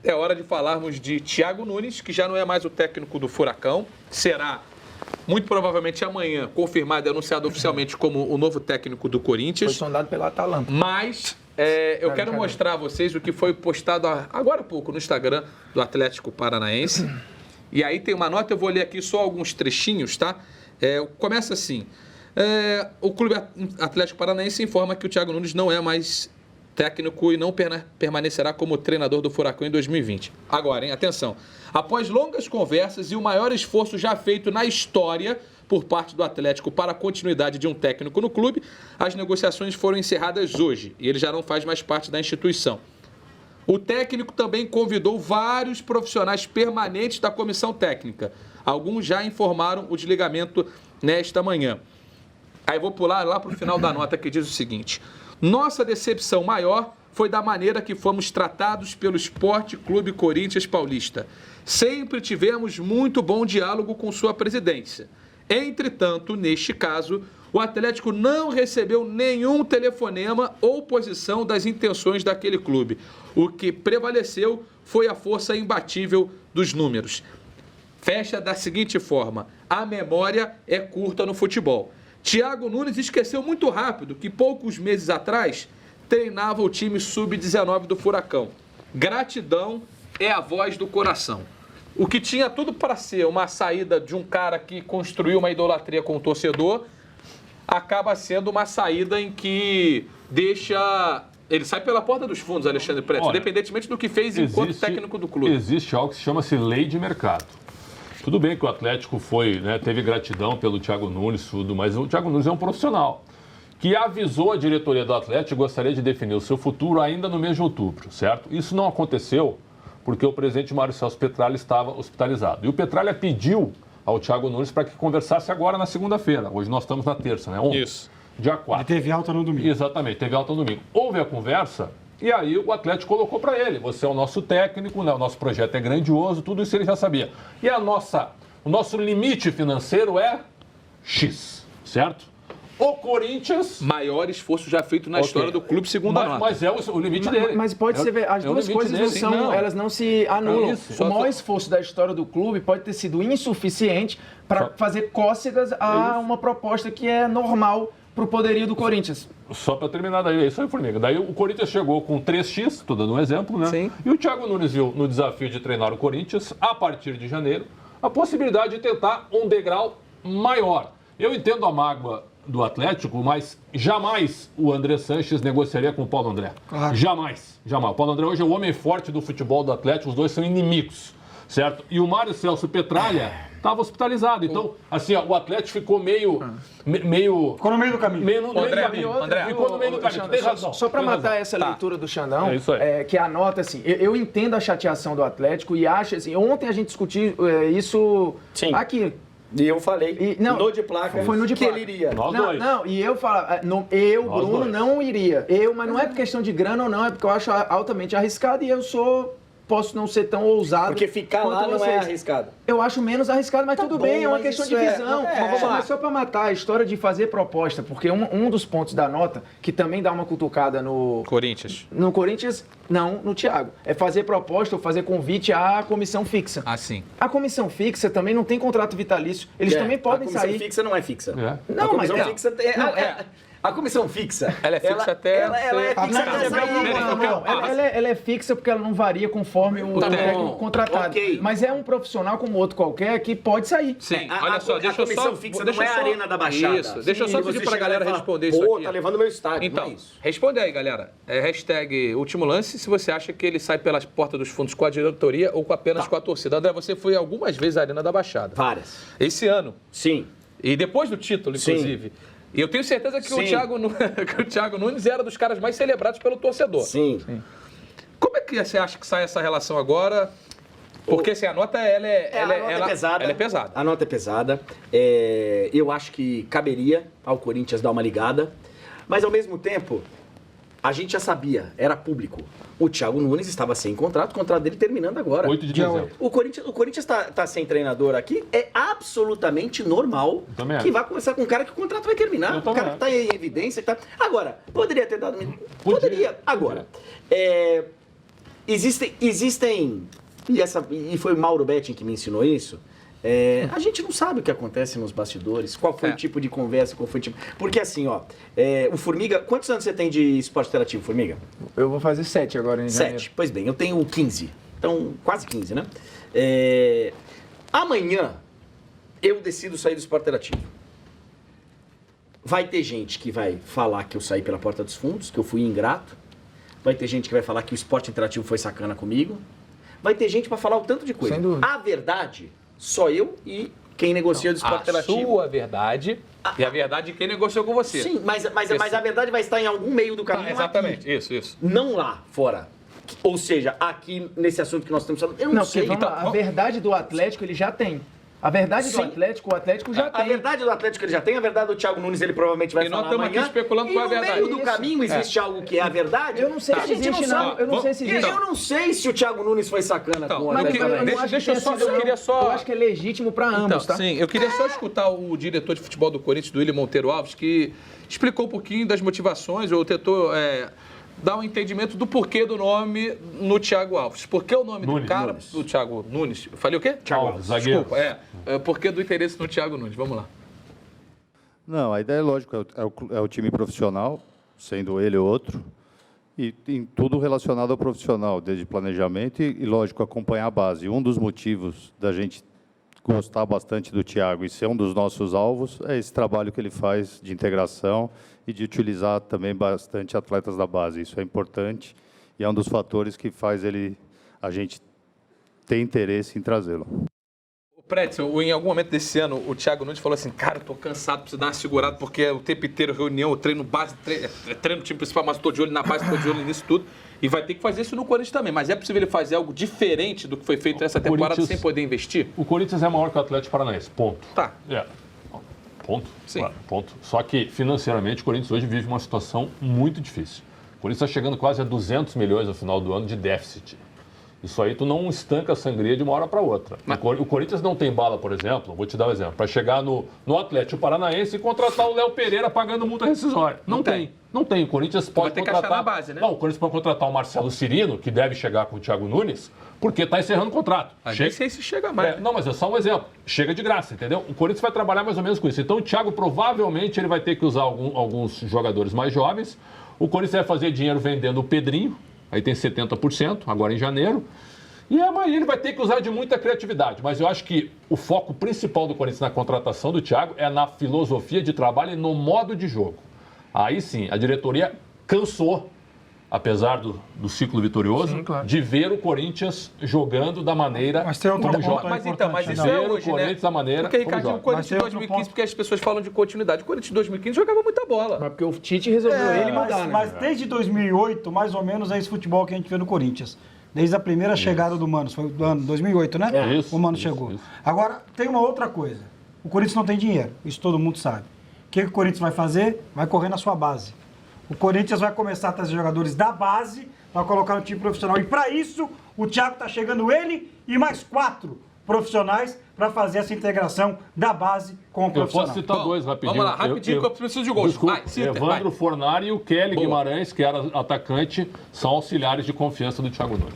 é hora de falarmos de Thiago Nunes, que já não é mais o técnico do Furacão, será muito provavelmente amanhã confirmado e anunciado oficialmente como o novo técnico do Corinthians. Foi sondado pela Atalanta. Mas eu quero mostrar a vocês o que foi postado agora há pouco no Instagram do Atlético Paranaense. E aí tem uma nota, eu vou ler aqui só alguns trechinhos, tá? Começa assim. O Clube Atlético Paranaense informa que o Thiago Nunes não é mais técnico e não permanecerá como treinador do Furacão em 2020. Agora, hein? Atenção. Após longas conversas e o maior esforço já feito na história por parte do Atlético para a continuidade de um técnico no clube, as negociações foram encerradas hoje e ele já não faz mais parte da instituição. O técnico também convidou vários profissionais permanentes da comissão técnica. Alguns já informaram o desligamento nesta manhã. Aí vou pular lá para o final da nota que diz o seguinte: nossa decepção maior foi da maneira que fomos tratados pelo Esporte Clube Corinthians Paulista. Sempre tivemos muito bom diálogo com sua presidência. Entretanto, neste caso, o Atlético não recebeu nenhum telefonema ou posição das intenções daquele clube. O que prevaleceu foi a força imbatível dos números. Fecha da seguinte forma: a memória é curta no futebol. Thiago Nunes esqueceu muito rápido que poucos meses atrás treinava o time sub-19 do Furacão. Gratidão é a voz do coração. O que tinha tudo para ser uma saída de um cara que construiu uma idolatria com o torcedor, acaba sendo uma saída em que deixa... Ele sai pela porta dos fundos, Alexandre Preto, independentemente do que fez enquanto técnico do clube. Existe algo que se chama-se lei de mercado. Tudo bem que o Atlético teve gratidão pelo Thiago Nunes, tudo, mas o Thiago Nunes é um profissional que avisou a diretoria do Atlético que gostaria de definir o seu futuro ainda no mês de outubro, certo? Isso não aconteceu porque o presidente Mário Celso Petralha estava hospitalizado. E o Petralha pediu ao Thiago Nunes para que conversasse agora na segunda-feira. Hoje nós estamos na terça, né? Ontem, isso. Dia 4. Ele teve alta no domingo. Exatamente, teve alta no domingo. Houve a conversa e aí o Atlético colocou para ele: você é o nosso técnico, né? O nosso projeto é grandioso, tudo isso ele já sabia. E o nosso limite financeiro é X, certo? O Corinthians... Maior esforço já feito na história do clube, segundo a nota. Mas é o limite dele. Mas pode ser, as duas coisas elas não se anulam. O maior esforço da história do clube pode ter sido insuficiente para fazer cócegas a uma proposta que é normal para o poderio do Corinthians. Só para terminar daí, é isso aí, Formiga. Daí o Corinthians chegou com 3x, estou dando um exemplo, né? Sim. E o Thiago Nunes viu no desafio de treinar o Corinthians, a partir de janeiro, a possibilidade de tentar um degrau maior. Eu entendo a mágoa do Atlético, mas jamais o André Sanches negociaria com o Paulo André. Claro. Jamais. O Paulo André hoje é o homem forte do futebol do Atlético, os dois são inimigos, certo? E o Mário Celso Petralha estava hospitalizado. Então, assim, o Atlético ficou meio... Ficou no meio do caminho. André, ficou no meio do caminho. Tem razão. Só para matar essa leitura do Xandão, É isso aí. que anota assim, eu entendo a chateação do Atlético e acho assim, ontem a gente discutiu isso aqui. E eu falei no de placa foi no de que placa. ele iria. Nós dois. Não, e eu falava, Bruno, dois. não iria. Mas não é por questão de grana ou não, é porque eu acho altamente arriscado e posso não ser tão ousado. Porque ficar lá não é arriscado. Eu acho menos arriscado, mas tudo bem, é uma questão de visão. Mas só para matar a história de fazer proposta, porque um dos pontos da nota, que também dá uma cutucada no Corinthians. No Corinthians, não, no Thiago. É fazer proposta ou fazer convite à comissão fixa. Ah, sim. A comissão fixa também não tem contrato vitalício. Eles também podem sair. A comissão fixa não é fixa. Não, a comissão mas fixa tem... A comissão fixa... Ela é fixa até... Ela é fixa até sair. Ela é fixa porque ela não varia conforme o técnico contratado. Ok. Mas é um profissional como outro qualquer que pode sair. Sim, olha só, deixa eu só... A comissão fixa não é a Arena da Baixada. Isso, deixa eu só pedir pra galera responder isso Pô, aqui. tá levando meu estádio, Então, não é isso. responde aí, galera. Hashtag último lance, se você acha que ele sai pelas portas dos fundos com a diretoria ou apenas com a torcida. André, você foi algumas vezes à Arena da Baixada. Várias. Esse ano. Sim. E depois do título, inclusive. E eu tenho certeza que o Thiago Nunes era dos caras mais celebrados pelo torcedor. Sim. Como é que você acha que sai essa relação agora? Porque assim, a nota é pesada. Ela é pesada. A nota é pesada. Eu acho que caberia ao Corinthians dar uma ligada. Mas ao mesmo tempo, a gente já sabia, era público. O Thiago Nunes estava sem contrato, o contrato dele terminando agora. 8 de dezembro. O Corinthians tá sem treinador aqui, é absolutamente normal que vai começar com um cara que o contrato vai terminar. O cara que tá em evidência. Agora, poderia ter dado... Poderia. Agora, Existem e foi o Mauro Betting que me ensinou isso. A gente não sabe o que acontece nos bastidores, qual foi o tipo de conversa, qual foi o tipo... Porque assim, ó, o Formiga... Quantos anos você tem de esporte interativo, Formiga? Eu vou fazer 7 agora em janeiro. 7, pois bem, eu tenho 15. Então, quase 15, né? Amanhã, eu decido sair do esporte interativo. Vai ter gente que vai falar que eu saí pela porta dos fundos, que eu fui ingrato. Vai ter gente que vai falar que o esporte interativo foi sacana comigo. Vai ter gente para falar o tanto de coisa. Sem dúvida. A verdade, só eu e quem negocia do esporte interativo. A sua verdade e a verdade de quem negociou com você. Sim, mas a verdade vai estar em algum meio do caminho. Exatamente, aqui. isso. Não lá fora. Ou seja, aqui nesse assunto que nós estamos falando, eu não sei. Então, a verdade do Atlético ele já tem. A verdade do Atlético, o Atlético já tem. A verdade do Atlético ele já tem, a verdade do Thiago Nunes ele provavelmente vai falar amanhã. E nós estamos aqui especulando qual é a verdade. No meio do caminho existe algo que é a verdade. Eu não sei se existe, não. Eu não sei se existe. Eu não sei se o Thiago Nunes foi sacana com o Atlético. Eu acho que é legítimo para ambos, tá? Sim, eu queria só escutar o diretor de futebol do Corinthians, do William Monteiro Alves, que explicou um pouquinho das motivações, ou tentou dar um entendimento do porquê do nome no Thiago Alves. Por que o nome do cara, do Thiago Nunes? Eu falei o quê? Thiago Alves, zagueiro. Desculpa, por que do interesse no Thiago Nunes? Vamos lá. Não, a ideia é lógica, é o time profissional, sendo ele ou outro, e em tudo relacionado ao profissional, desde planejamento e lógico, acompanhar a base. Um dos motivos da gente gostar bastante do Thiago e ser um dos nossos alvos é esse trabalho que ele faz de integração e de utilizar também bastante atletas da base. Isso é importante e é um dos fatores que faz a gente ter interesse em trazê-lo. Pretzel, em algum momento desse ano, o Thiago Nunes falou assim, cara, eu tô cansado, preciso dar uma segurada, porque é o tempo inteiro reunião, eu treino base, treino time principal, mas tô de olho na base, tô de olho nisso tudo. E vai ter que fazer isso no Corinthians também. Mas é possível ele fazer algo diferente do que foi feito nessa temporada sem poder investir? O Corinthians é maior que o Atlético Paranaense, ponto. Tá. Ponto. Sim. Claro, ponto. Só que, financeiramente, o Corinthians hoje vive uma situação muito difícil. O Corinthians está chegando quase a 200 milhões no final do ano de déficit. Isso aí tu não estanca a sangria de uma hora para outra. Mas... O Corinthians não tem bala, por exemplo, vou te dar um exemplo, para chegar no Atlético Paranaense e contratar o Léo Pereira pagando multa rescisória. Não tem. Não tem. O Corinthians pode contratar... Vai ter que achar na base, né? Não, o Corinthians pode contratar o Marcelo Cirino, que deve chegar com o Thiago Nunes, porque está encerrando o contrato. Nem sei se chega mais. Não, mas é só um exemplo. Chega de graça, entendeu? O Corinthians vai trabalhar mais ou menos com isso. Então o Thiago provavelmente ele vai ter que usar alguns jogadores mais jovens. O Corinthians vai fazer dinheiro vendendo o Pedrinho, aí tem 70%, agora em janeiro. E amanhã ele vai ter que usar de muita criatividade. Mas eu acho que o foco principal do Corinthians na contratação do Thiago é na filosofia de trabalho e no modo de jogo. Aí sim, a diretoria cansou, apesar do ciclo vitorioso, claro, de ver o Corinthians jogando da maneira como joga. Mas isso é hoje, né? Da maneira porque, Ricardo, o Corinthians de 2015, porque as pessoas falam de continuidade. O Corinthians de 2015 jogava muita bola. Mas porque o Tite resolveu ele mudar, né? Mas desde 2008, mais ou menos, é esse futebol que a gente vê no Corinthians. Desde a primeira chegada do Mano, foi do ano 2008, né? O Mano chegou. Agora, tem uma outra coisa. O Corinthians não tem dinheiro, isso todo mundo sabe. O que o Corinthians vai fazer? Vai correr na sua base. O Corinthians vai começar a trazer jogadores da base para colocar no time profissional. E para isso, o Thiago está chegando ele e mais 4 profissionais para fazer essa integração da base com o profissional. Eu posso citar dois rapidinho. Vamos lá, rapidinho, que eu preciso de gols. Desculpa, Evandro Fornari e o Kelly Guimarães, que era atacante, são auxiliares de confiança do Thiago Nunes.